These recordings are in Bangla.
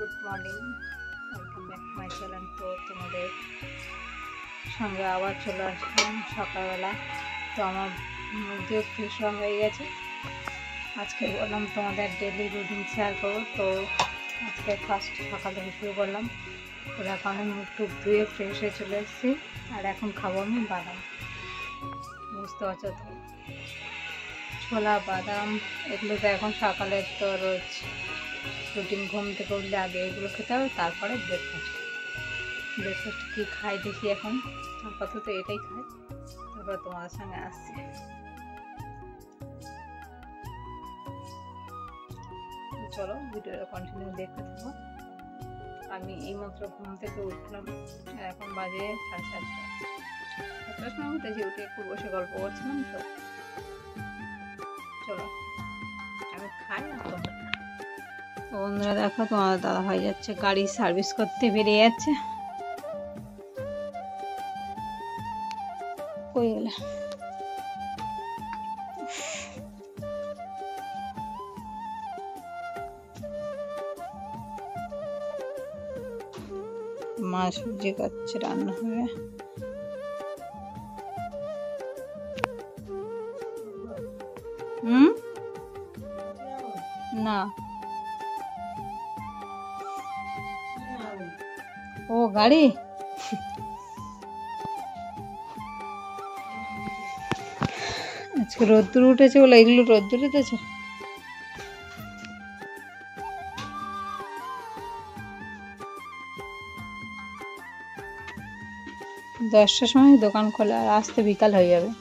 Good morning, welcome back my channel. তো তোমাদের সঙ্গে আবার চলে আসলাম সকালবেলা। তো আমার মুখ দিয়ে ফ্রেশ হয়ে গেছে। আজকে বললাম তোমাদের ডেলি রুটিন শেয়ার করবো। তো আজকে ফার্স্ট সকাল থেকে শুরু করলাম। তো এখন আমি মুখ টুক ধুয়ে ফ্রেশ হয়ে চলে এসেছি। আর এখন খাবো আমি বাদাম। বুঝতে পারছো তো, ছোলা বাদাম এগুলো তো এখন সকালের তো রোজ রুটিন। ঘুম থেকে উঠলে আগে এগুলো খেতে হবে, তারপরে ব্রেকফাস্ট কী খাই দেখি। এখন আপাতত এটাই খাই, তারপর তোমাদের সঙ্গে আসছি। চলো ভিডিওটা কন্টিনিউ দেখতে থাকবো। আমি এইমাত্র ঘুম থেকে উঠলাম, এখন বাজে 7:30। 7টার সময় উঠেছি, উঠে একটু বসে গল্প করছিলাম। তো চলো আমি খাই। বন্ধুরা দেখো, তোমার দাদা হয়ে যাচ্ছে গাড়ি সার্ভিস করতে বেরিয়ে যাচ্ছে। কই গেলে মা সবজি কাটছে, রান্না হবে। না, ও গাড়ি আজকে রোদ্দুর উঠেছে বলে এগুলো রোদ্দুর উঠেছে। দশটার সময় দোকান খোলা, আর আসতে বিকাল হয়ে যাবে।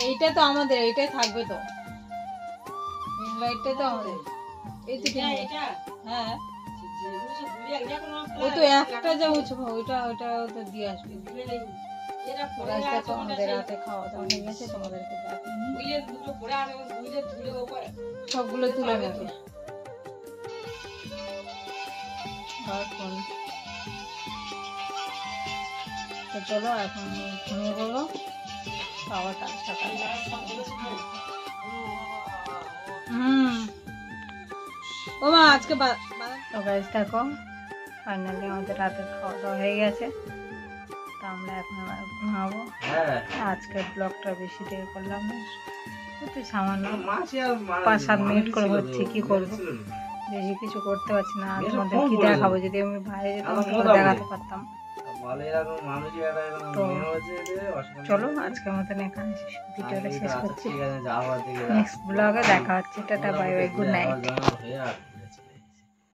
এইটা তো আমাদের, এইটাই থাকবে তো, লাইটটা তো আমাদের। এই তো হ্যাঁ, ওই তো একটা যে উঁচু ওইটা ওইটা তো দিয়ে আসবে। আমাদের রাতে খাওয়া দাওয়া হয়ে গেছে, তোমাদেরকে সবগুলো তুলে নেবে। তো চলো এখন ঘুমিয়ে পড়বো, আবার কাল সকালে। ও মা আজকে তো গাইস দেখো, ফাইনালি আমাদের রাতের খাওয়া দাওয়া হয়ে গেছে। তো আমরা এখন ঘুমাবো। আজকের ব্লগটা বেশি দেরি করলাম না, একটু সামান্য 5-7 মিনিট করে হচ্ছে। কি করবো, বেশি কিছু করতে পারছি না। তোমাদের কি দেখাবো, যদি আমি বাইরে যেতাম দেখাতে পারতাম। তো চলো আজকের মতন এখানে ভিডিওটা শেষ করছি। নেক্সট ব্লগে দেখা হচ্ছে। Tata, bye bye, good night.